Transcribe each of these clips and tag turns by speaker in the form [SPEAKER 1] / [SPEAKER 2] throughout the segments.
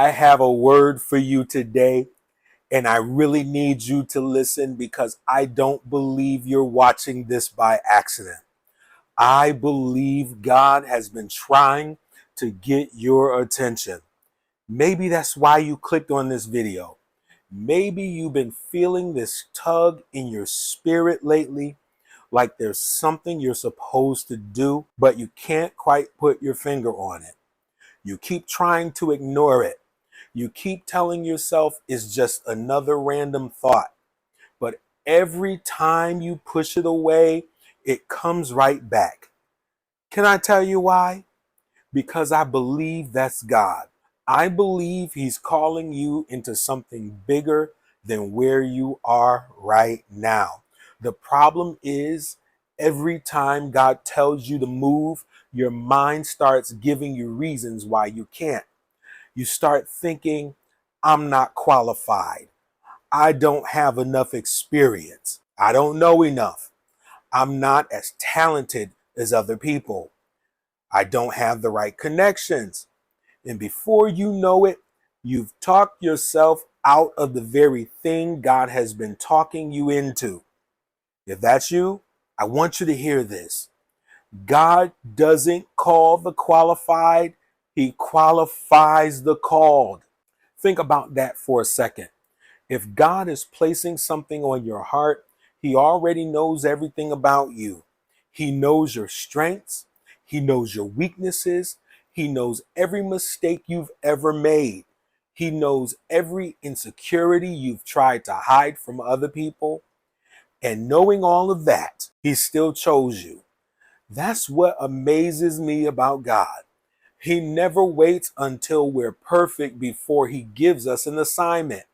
[SPEAKER 1] I have a word for you today, and I really need you to listen because I don't believe you're watching this by accident. I believe God has been trying to get your attention. Maybe that's why you clicked on this video. Maybe you've been feeling this tug in your spirit lately, like there's something you're supposed to do, but you can't quite put your finger on it. You keep trying to ignore it. You keep telling yourself it's just another random thought. But every time you push it away, it comes right back. Can I tell you why? Because I believe that's God. I believe He's calling you into something bigger than where you are right now. The problem is, every time God tells you to move, your mind starts giving you reasons why you can't. You start thinking, I'm not qualified. I don't have enough experience. I don't know enough. I'm not as talented as other people. I don't have the right connections. And before you know it, you've talked yourself out of the very thing God has been talking you into. If that's you, I want you to hear this. God doesn't call the qualified, He qualifies the called. Think about that for a second. If God is placing something on your heart, He already knows everything about you. He knows your strengths. He knows your weaknesses. He knows every mistake you've ever made. He knows every insecurity you've tried to hide from other people. And knowing all of that, He still chose you. That's what amazes me about God. He never waits until we're perfect before He gives us an assignment.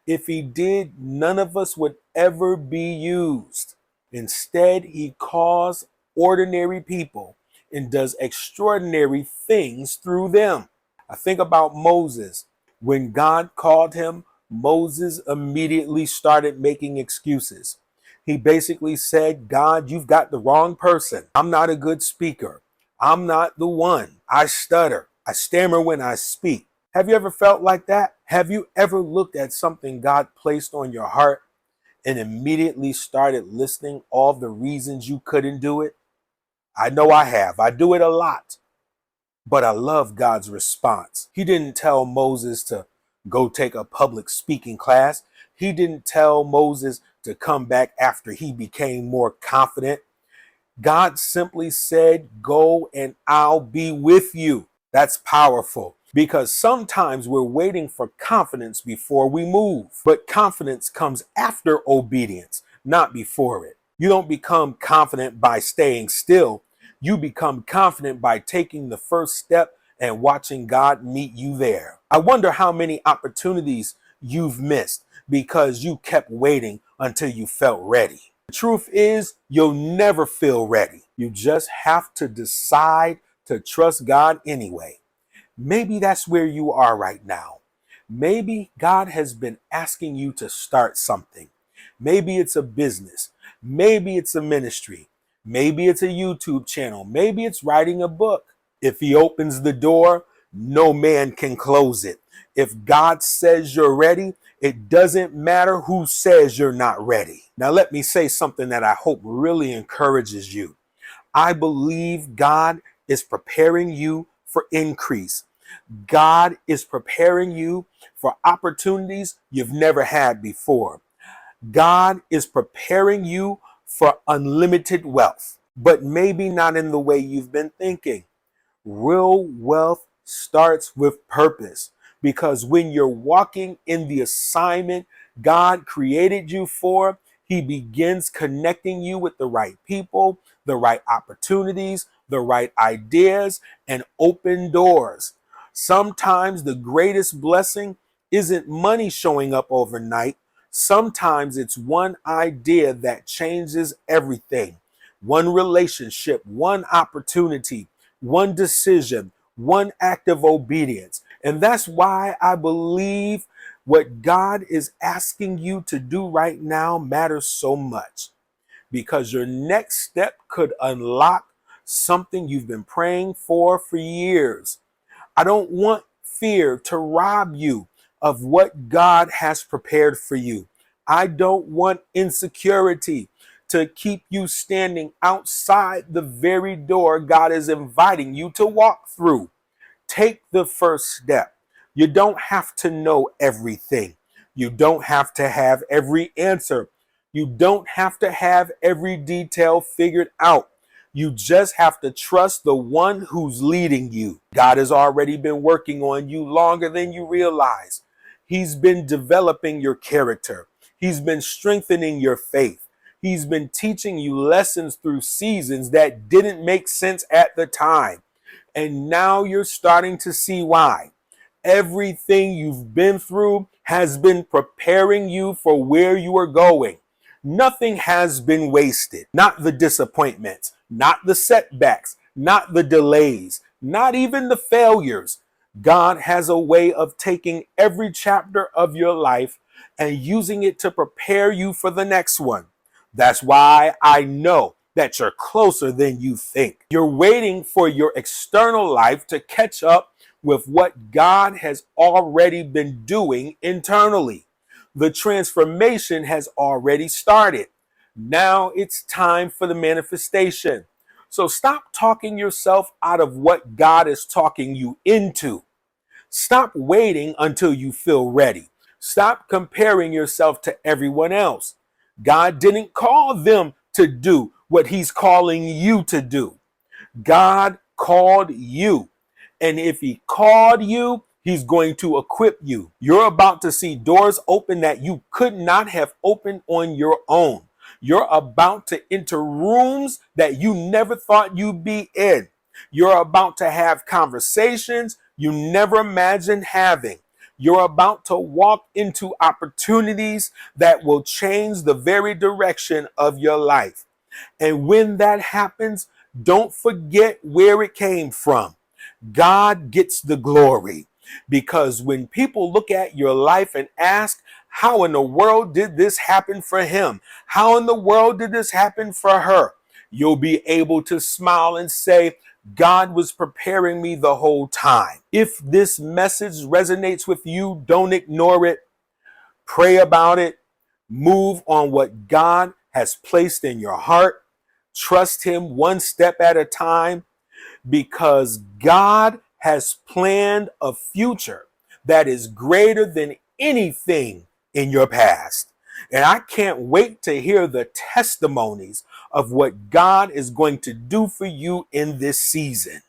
[SPEAKER 1] If He did, none of us would ever be used. Instead, He calls ordinary people and does extraordinary things through them. I think about Moses. When God called him, Moses immediately started making excuses. He basically said, God, you've got the wrong person. I'm not a good speaker. I'm not the one. I stutter. I stammer when I speak. Have you ever felt like that? Have you ever looked at something God placed on your heart and immediately started listing all the reasons you couldn't do it? I know I have. I do it a lot. But I love God's response. He didn't tell Moses to go take a public speaking class. He didn't tell Moses to come back after he became more confident. God simply said, go and I'll be with you. That's powerful because sometimes we're waiting for confidence before we move, but confidence comes after obedience, not before it. You don't become confident by staying still. You become confident by taking the first step and watching God meet you there. I wonder how many opportunities you've missed because you kept waiting until you felt ready. The truth is, you'll never feel ready. You just have to decide to trust God anyway. Maybe that's where you are right now. Maybe God has been asking you to start something. Maybe it's a business. Maybe it's a ministry. Maybe it's a YouTube channel. Maybe it's writing a book. If He opens the door, no man can close it. If God says you're ready, it doesn't matter who says you're not ready. Now, let me say something that I hope really encourages you. I believe God is preparing you for increase. God is preparing you for opportunities you've never had before. God is preparing you for unlimited wealth, but maybe not in the way you've been thinking. Real wealth starts with purpose because when you're walking in the assignment God created you for, He begins connecting you with the right people, the right opportunities, the right ideas, and open doors. Sometimes the greatest blessing isn't money showing up overnight. Sometimes it's one idea that changes everything. One relationship, one opportunity, one decision, one act of obedience. And that's why I believe what God is asking you to do right now matters so much, because your next step could unlock something you've been praying for years. I don't want fear to rob you of what God has prepared for you. I don't want insecurity to keep you standing outside the very door God is inviting you to walk through. Take the first step. You don't have to know everything. You don't have to have every answer. You don't have to have every detail figured out. You just have to trust the one who's leading you. God has already been working on you longer than you realize. He's been developing your character. He's been strengthening your faith. He's been teaching you lessons through seasons that didn't make sense at the time. And now you're starting to see why. Everything you've been through has been preparing you for where you are going. Nothing has been wasted. Not the disappointments, not the setbacks, not the delays, not even the failures. God has a way of taking every chapter of your life and using it to prepare you for the next one. That's why I know that you're closer than you think. You're waiting for your external life to catch up with what God has already been doing internally. The transformation has already started. Now it's time for the manifestation. So stop talking yourself out of what God is talking you into. Stop waiting until you feel ready. Stop comparing yourself to everyone else. God didn't call them to do what he's calling you to do. God called you. And if he called you, he's going to equip you. You're about to see doors open that you could not have opened on your own. You're about to enter rooms that you never thought you'd be in. You're about to have conversations you never imagined having. You're about to walk into opportunities that will change the very direction of your life. And when that happens, don't forget where it came from. God gets the glory, because when people look at your life and ask, how in the world did this happen for him? How in the world did this happen for her? You'll be able to smile and say, God was preparing me the whole time. If this message resonates with you, don't ignore it. Pray about it. Move on what God has placed in your heart. Trust him one step at a time, because God has planned a future that is greater than anything in your past. And I can't wait to hear the testimonies of what God is going to do for you in this season.